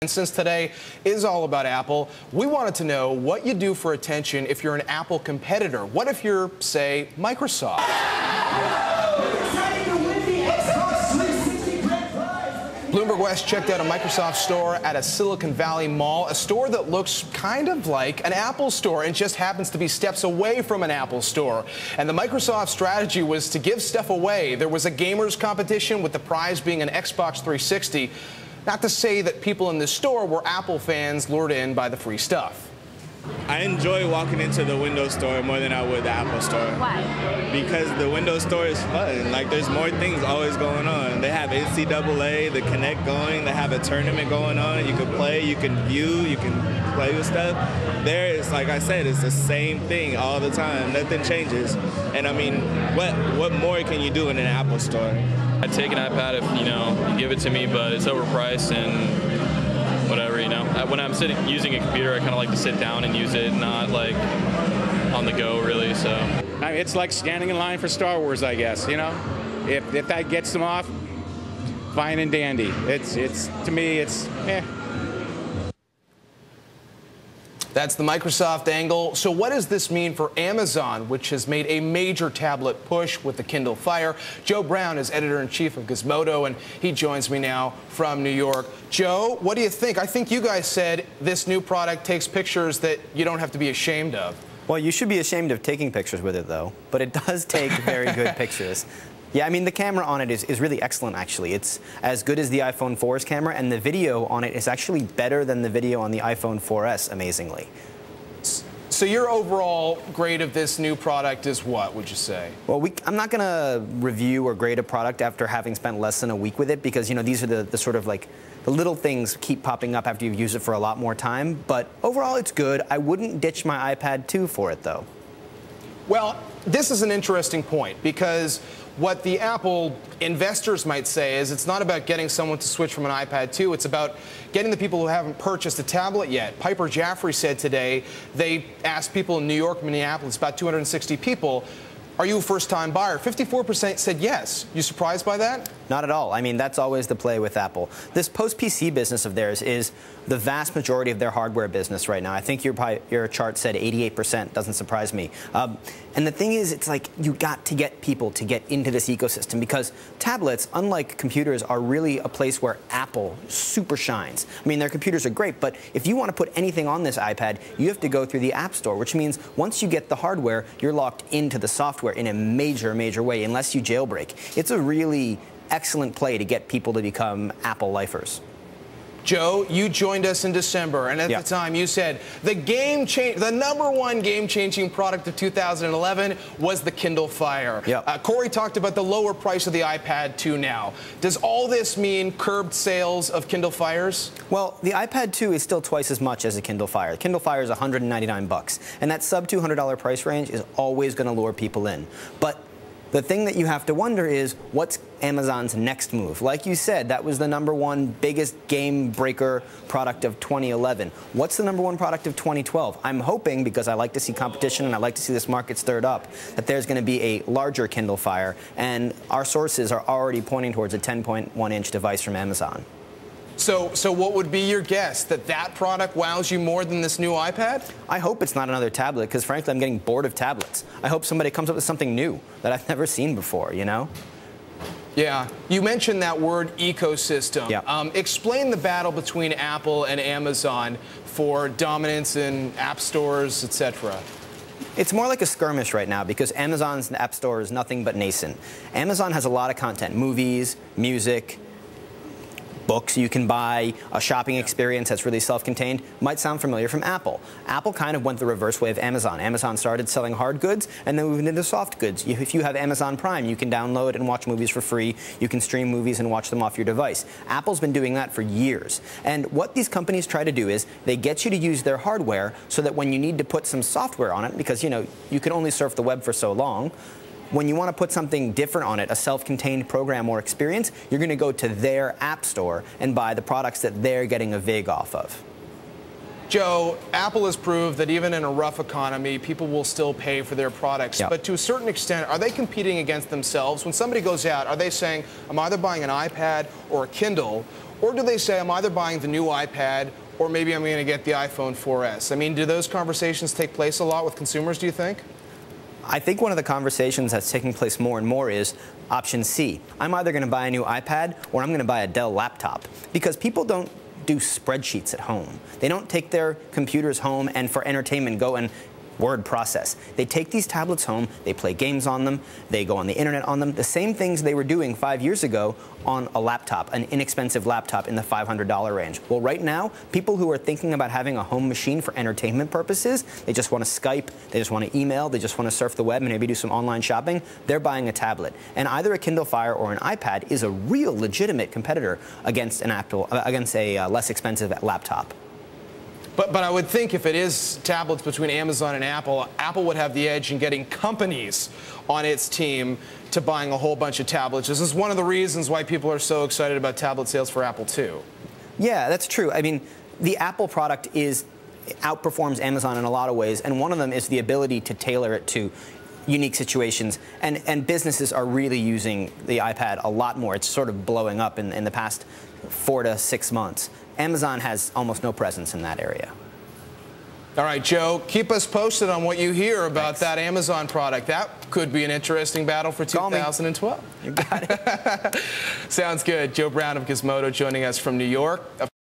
And since today is all about Apple, we wanted to know what you do for attention if you're an Apple competitor. What if you're, say, Microsoft? Bloomberg West checked out a Microsoft store at a Silicon Valley mall, a store that looks kind of like an Apple store and just happens to be steps away from an Apple store. And the Microsoft strategy was to give stuff away. There was a gamers competition with the prize being an Xbox 360. Not to say that people in this store were Apple fans lured in by the free stuff. I enjoy walking into the Windows store more than I would the Apple store. Why? Because the Windows store is fun. Like, there's more things always going on. They have NCAA, the Connect going. They have a tournament going on. You can play, you can view, you can play with stuff. There, it's like I said, it's the same thing all the time. Nothing changes. And I mean, what more can you do in an Apple store? I'd take an iPad if, you give it to me, but it's overpriced and whatever, When I'm using a computer, I kind of like to sit down and use it, not like on the go, really, so. It's like standing in line for Star Wars, I guess, If that gets them off, fine and dandy. To me, it's eh. That's the Microsoft angle. So what does this mean for Amazon, which has made a major tablet push with the Kindle Fire? Joe Brown is editor-in-chief of Gizmodo, and he joins me now from New York. Joe, what do you think? I think you guys said this new product takes pictures that you don't have to be ashamed of. Well, you should be ashamed of taking pictures with it, though. But it does take very good pictures. Yeah, I mean, the camera on it is really excellent, actually. It's as good as the iPhone 4's camera, and the video on it is actually better than the video on the iPhone 4S, amazingly. So your overall grade of this new product is what, would you say? Well, I'm not going to review or grade a product after having spent less than a week with it, because, these are the sort of like the little things keep popping up after you've used it for a lot more time. But overall, it's good. I wouldn't ditch my iPad 2 for it, though. Well, this is an interesting point, because what the Apple investors might say is it's not about getting someone to switch from an iPad 2. It's about getting the people who haven't purchased a tablet yet. Piper Jaffray said today they asked people in New York, Minneapolis, about 260 people, are you a first-time buyer? 54% said yes. You surprised by that? Not at all. I mean, that's always the play with Apple. This post-PC business of theirs is the vast majority of their hardware business right now. I think your chart said 88%. Doesn't surprise me. And the thing is, it's like you got to get people to get into this ecosystem, because tablets, unlike computers, are really a place where Apple super shines. I mean, their computers are great, but if you want to put anything on this iPad, you have to go through the App Store, which means once you get the hardware, you're locked into the software in a major way, unless you jailbreak. It's a really excellent play to get people to become Apple lifers. Joe, you joined us in December, and at the time you said the #1 game-changing product of 2011 was the Kindle Fire. Corey talked about the lower price of the iPad 2 now. Does all this mean curbed sales of Kindle Fires? Well, the iPad 2 is still twice as much as the Kindle Fire. The Kindle Fire is $199, and that sub-$200 price range is always going to lure people in. But the thing that you have to wonder is, what's Amazon's next move? Like you said, that was the #1 biggest game breaker product of 2011. What's the #1 product of 2012? I'm hoping, because I like to see competition and I like to see this market stirred up, that there's going to be a larger Kindle Fire, and our sources are already pointing towards a 10.1-inch device from Amazon. So what would be your guess? That product wows you more than this new iPad? I hope it's not another tablet, because frankly, I'm getting bored of tablets. I hope somebody comes up with something new that I've never seen before, Yeah. You mentioned that word ecosystem. Explain the battle between Apple and Amazon for dominance in app stores, etc. It's more like a skirmish right now, because Amazon's app store is nothing but nascent. Amazon has a lot of content: movies, music, books you can buy, a shopping experience that's really self-contained. Might sound familiar from Apple. Apple kind of went the reverse way of Amazon. Amazon started selling hard goods and then moved into soft goods. If you have Amazon Prime, you can download and watch movies for free. You can stream movies and watch them off your device. Apple's been doing that for years. And what these companies try to do is they get you to use their hardware so that when you need to put some software on it, because you can only surf the web for so long, when you want to put something different on it, a self-contained program or experience, you're going to go to their app store and buy the products that they're getting a VIG off of. Joe, Apple has proved that even in a rough economy, people will still pay for their products. But to a certain extent, are they competing against themselves? When somebody goes out, are they saying, I'm either buying an iPad or a Kindle, or do they say, I'm either buying the new iPad or maybe I'm going to get the iPhone 4S? I mean, do those conversations take place a lot with consumers, do you think? I think one of the conversations that's taking place more and more is option C. I'm either going to buy a new iPad or I'm going to buy a Dell laptop, because people don't do spreadsheets at home. They don't take their computers home and for entertainment go and word process. They take these tablets home, they play games on them, they go on the internet on them, the same things they were doing 5 years ago on a laptop, an inexpensive laptop in the $500 range. Well, right now, people who are thinking about having a home machine for entertainment purposes, they just want to Skype, they just want to email, they just want to surf the web and maybe do some online shopping, they're buying a tablet. And either a Kindle Fire or an iPad is a real legitimate competitor against a less expensive laptop. But I would think if it is tablets between Amazon and Apple, Apple would have the edge in getting companies on its team to buying a whole bunch of tablets. This is one of the reasons why people are so excited about tablet sales for Apple too. Yeah, that's true. I mean, the Apple product outperforms Amazon in a lot of ways, and one of them is the ability to tailor it to unique situations. And businesses are really using the iPad a lot more. It's sort of blowing up in the past 4 to 6 months. Amazon has almost no presence in that area. All right, Joe, keep us posted on what you hear about that Amazon product. That could be an interesting battle for 2012. You got it. Sounds good. Joe Brown of Gizmodo joining us from New York.